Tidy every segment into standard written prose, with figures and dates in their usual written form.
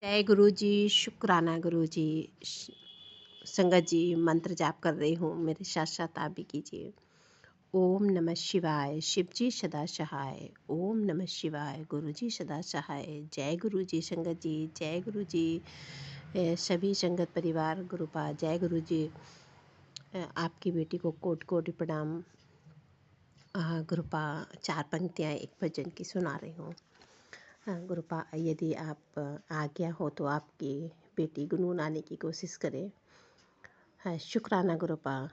जय गुरु जी। शुक्राना गुरु जी। संगत जी, मंत्र जाप कर रही हूँ, मेरे साथ साथ आप भी कीजिए। ओम नमः शिवाय। शिव जी सदा सहाय। ओम नमः शिवाय। गुरु जी सदा सहाय। जय गुरु जी। संगत जी जय गुरु जी। सभी संगत परिवार गुरुपा जय गुरु जी। आपकी बेटी को कोटि कोटि प्रणाम। गुरुपा चार पंक्तियाँ एक भजन की सुना रही हूँ। गुरुपा, यदि आप आज्ञा हो तो आपकी बेटी गुनगुनाने की कोशिश करें। शुक्राना गुरुपा।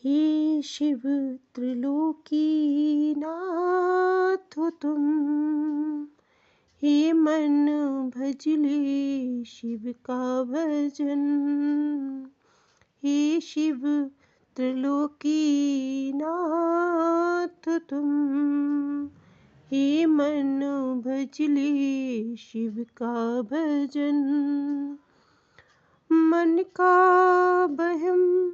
हे शिव त्रिलोकी नाथ हो तुम, हे मन भजले शिव का भजन। हे शिव त्रिलोकी नाथ हो तुम, हे मन भजले शिव का भजन। मन का बहम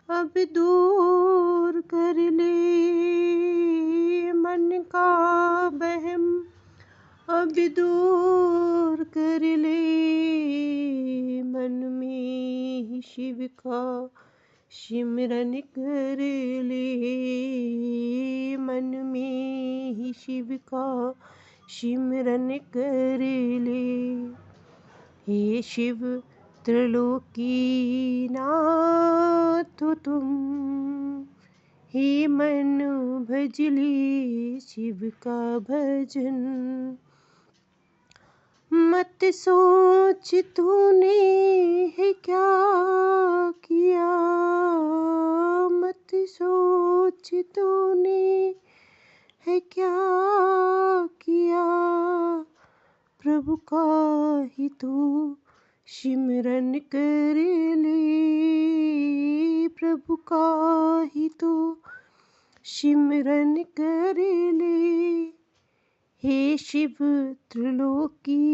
अब दूर कर ले, मन का बहम अब दूर कर ले। मन में ही शिव का सिमरन कर ले, मन में ही शिव का सिमरन कर ले। हे शिव त्रिलोकी नाथ हो तुम, हे मन भजले शिव का भजन। मत सोच तूने है क्या किया, मत सोच तूने है क्या किया। प्रभु का ही तू सिमरन कर ले, प्रभु का ही तू सिमरन कर ले। हे शिव त्रिलोकी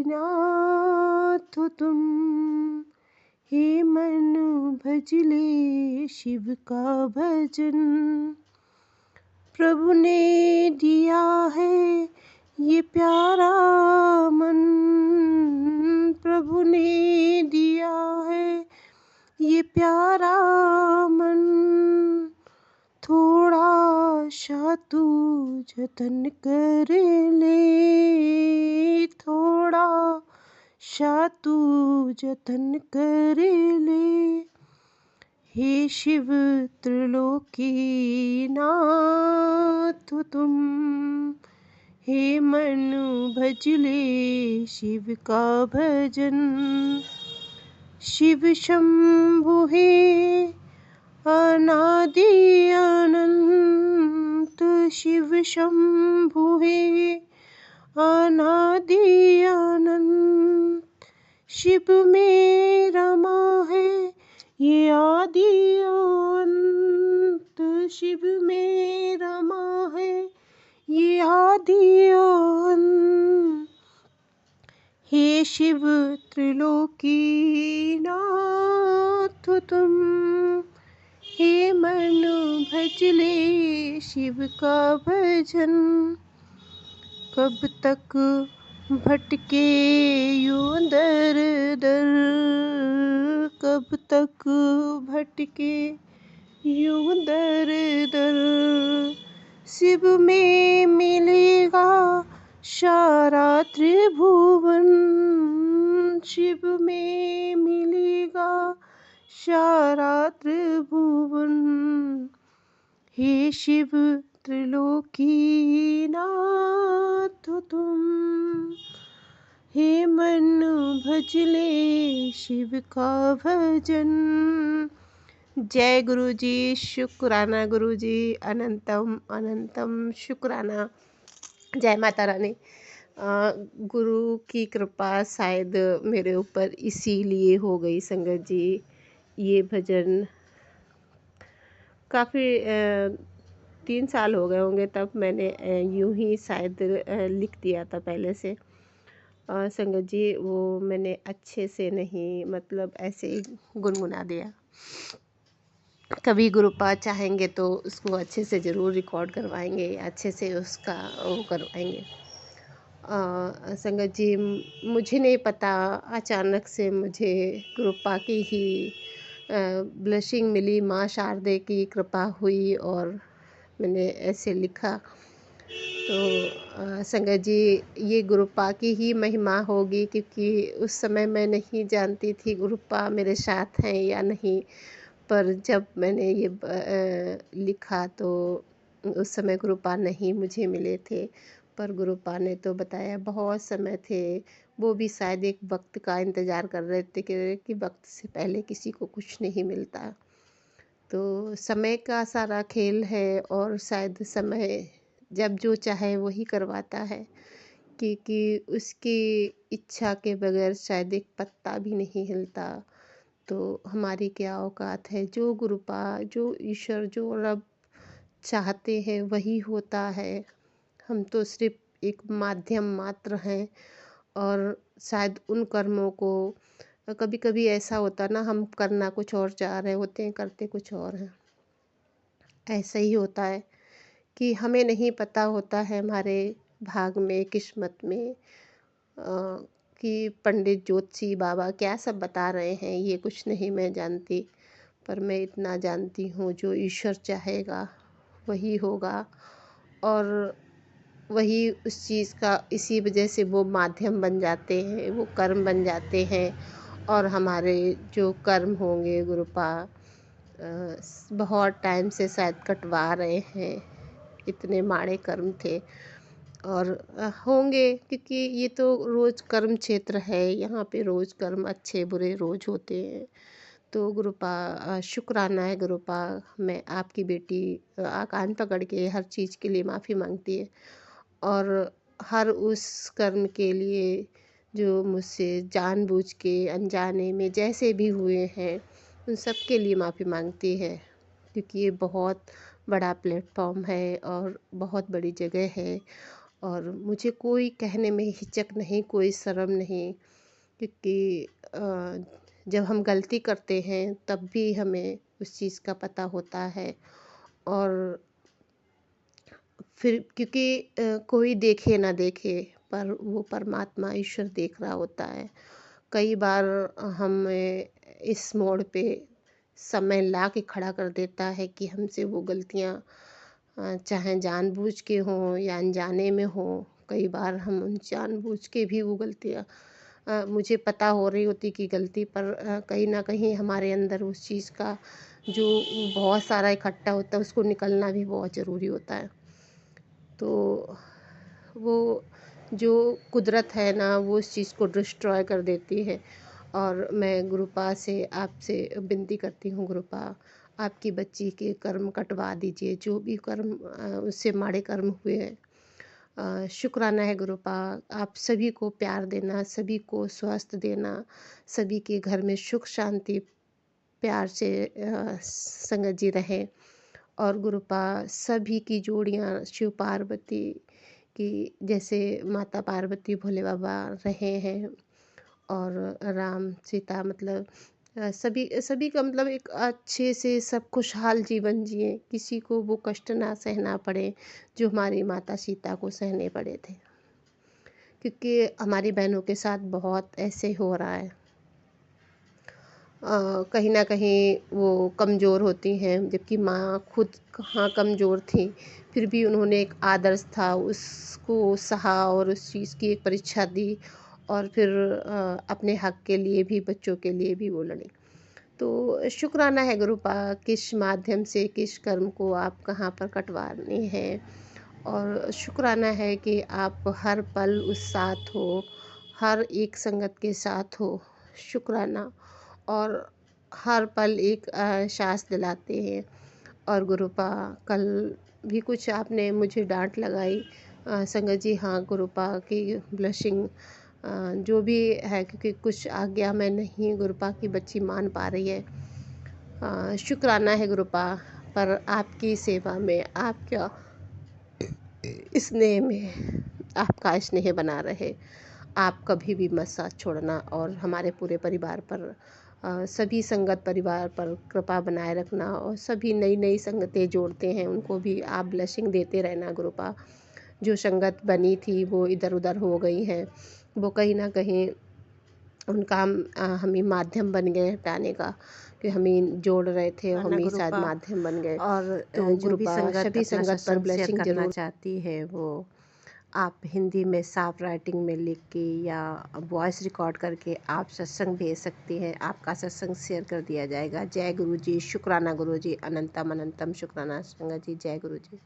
नाथ हो तुम, हे मन भजले शिव का भजन। प्रभु ने दिया है ये प्यारा मन, प्रभु ने दिया है ये प्यारा मन। थोड़ा सा तू जतन कर ले, थोड़ा सा तू जतन कर ले। हे शिव त्रिलोकी नाथ हो तुम, हे मन भजले शिव का भजन। शिव शंभु है अनादि अनंत, शिव शंभु है अनादि अनंत। शिव में रमा है ये आदि अंत, शिव में रमा है ये आदि अंत। हे शिव त्रिलोकी नाथ हो तुम, हे मन भजले शिव का भजन। कब तक भटके यूं दर दर, कब तक भटके यूं दर दर। शिव में मिलेगा सारा त्रिभुवन, शिव में मिलेगा सारा त्रिभुवन। हे शिव त्रिलोकी नाथ हो तुम, हे मन भजले शिव का भजन। जय गुरु जी। शुक्राना गुरु जी। अनंतम अनंतम शुक्राना। जय माता रानी। गुरु की कृपा शायद मेरे ऊपर इसीलिए हो गई संगत जी। ये भजन काफ़ी 3 साल हो गए होंगे, तब मैंने यूं ही शायद लिख दिया था पहले से। संगत जी, वो मैंने अच्छे से नहीं, मतलब ऐसे ही गुनगुना दिया। कभी गुरुपा चाहेंगे तो उसको अच्छे से ज़रूर रिकॉर्ड करवाएंगे, अच्छे से उसका वो करवाएंगे। संगत जी, मुझे नहीं पता, अचानक से मुझे कृपा की ही ब्लेसिंग मिली, माँ शारदे की कृपा हुई और मैंने ऐसे लिखा। तो संगत जी, ये गुरुपा की ही महिमा होगी, क्योंकि उस समय मैं नहीं जानती थी गुरुपा मेरे साथ हैं या नहीं। पर जब मैंने ये लिखा तो उस समय गुरुपा नहीं मुझे मिले थे। पर गुरुपा ने तो बताया बहुत समय थे, वो भी शायद एक वक्त का इंतज़ार कर रहे थे कि वक्त से पहले किसी को कुछ नहीं मिलता। तो समय का सारा खेल है और शायद समय जब जो चाहे वही करवाता है, क्योंकि उसकी इच्छा के बगैर शायद एक पत्ता भी नहीं हिलता। तो हमारी क्या औकात है, जो गुरुपा, जो ईश्वर, जो रब चाहते हैं वही होता है। हम तो सिर्फ एक माध्यम मात्र हैं, और शायद उन कर्मों को कभी कभी ऐसा होता ना, हम करना कुछ और चाह रहे होते हैं, करते कुछ और हैं। ऐसा ही होता है कि हमें नहीं पता होता है हमारे भाग में, किस्मत में, कि पंडित ज्योतिषी बाबा क्या सब बता रहे हैं, ये कुछ नहीं मैं जानती। पर मैं इतना जानती हूँ, जो ईश्वर चाहेगा वही होगा, और वही उस चीज़ का, इसी वजह से वो माध्यम बन जाते हैं, वो कर्म बन जाते हैं। और हमारे जो कर्म होंगे गुरुपा बहुत टाइम से शायद कटवा रहे हैं, इतने माड़े कर्म थे। और होंगे, क्योंकि ये तो रोज़ कर्म क्षेत्र है, यहाँ पे रोज़ कर्म अच्छे बुरे रोज़ होते हैं। तो गुरुपा शुक्राना है गुरुपा। मैं आपकी बेटी कान पकड़ के हर चीज़ के लिए माफ़ी मांगती है, और हर उस कर्म के लिए जो मुझसे जानबूझ के अनजाने में जैसे भी हुए हैं, उन सब के लिए माफ़ी मांगती है। क्योंकि ये बहुत बड़ा प्लेटफॉर्म है और बहुत बड़ी जगह है, और मुझे कोई कहने में हिचक नहीं, कोई शर्म नहीं। क्योंकि जब हम गलती करते हैं तब भी हमें उस चीज़ का पता होता है। और फिर क्योंकि कोई देखे ना देखे, पर वो परमात्मा ईश्वर देख रहा होता है। कई बार हमें इस मोड़ पे समय ला के खड़ा कर देता है कि हमसे वो गलतियाँ चाहे जानबूझ के हों या अनजाने में हों। कई बार हम उन जानबूझ के भी वो गलतियाँ, मुझे पता हो रही होती कि गलती, पर कहीं ना कहीं हमारे अंदर उस चीज़ का जो बहुत सारा इकट्ठा होता है, उसको निकलना भी बहुत ज़रूरी होता है। तो वो जो कुदरत है ना, वो उस चीज़ को डिस्ट्रॉय कर देती है। और मैं गुरुपा से आपसे विनती करती हूँ, गुरुपा आपकी बच्ची के कर्म कटवा दीजिए, जो भी कर्म उससे माड़े कर्म हुए हैं। शुक्राना है गुरुपा, आप सभी को प्यार देना, सभी को स्वस्थ देना, सभी के घर में सुख शांति प्यार से संगत जी रहे। और गुरुपा सभी की जोड़ियाँ शिव पार्वती की, जैसे माता पार्वती भोले बाबा रहे हैं, और राम सीता, मतलब सभी सभी का मतलब एक अच्छे से सब खुशहाल जीवन जिए, किसी को वो कष्ट ना सहना पड़े जो हमारी माता सीता को सहने पड़े थे। क्योंकि हमारी बहनों के साथ बहुत ऐसे हो रहा है, कहीं ना कहीं वो कमज़ोर होती हैं, जबकि माँ खुद कहाँ कमज़ोर थी, फिर भी उन्होंने एक आदर्श था उसको सहा, और उस चीज़ की एक परीक्षा दी, और फिर अपने हक के लिए भी, बच्चों के लिए भी वो लड़ी। तो शुक्राना है गुरुपा, किस माध्यम से किस कर्म को आप कहाँ पर कटवाने हैं। और शुक्राना है कि आप हर पल उस साथ हो, हर एक संगत के साथ हो। शुक्राना। और हर पल एक सांस दिलाते हैं। और गुरुपा कल भी कुछ आपने मुझे डांट लगाई, संगत जी, हाँ गुरुपा की ब्लशिंग जो भी है, क्योंकि कुछ आज्ञा मैं नहीं गुरुपा की बच्ची मान पा रही है। शुक्राना है गुरुपा, पर आपकी सेवा में, आपका स्नेह में, आपका स्नेह बना रहे। आप कभी भी मत साथ छोड़ना, और हमारे पूरे परिवार पर, सभी संगत परिवार पर कृपा बनाए रखना, और सभी नई नई संगतें जोड़ते हैं उनको भी आप ब्लेसिंग देते रहना गुरुपा। जो संगत बनी थी वो इधर उधर हो गई है, वो कहीं ना कहीं उनका हम ही माध्यम बन गए हटाने का, कि हम ही जोड़ रहे थे, हम ही शायद माध्यम बन गए। और तो जो भी संगत सभी अपना संगत पर सत्संग शेयर ब्लेसिंग करना जरूर। चाहती है वो आप हिंदी में साफ राइटिंग में लिख के या वॉइस रिकॉर्ड करके आप सत्संग भेज सकती हैं। आपका सत्संग शेयर कर दिया जाएगा। जय गुरु जी, शुक्राना गुरु जी, अनंतम अनंतम शुक्राना संगत जी, जय गुरु जी।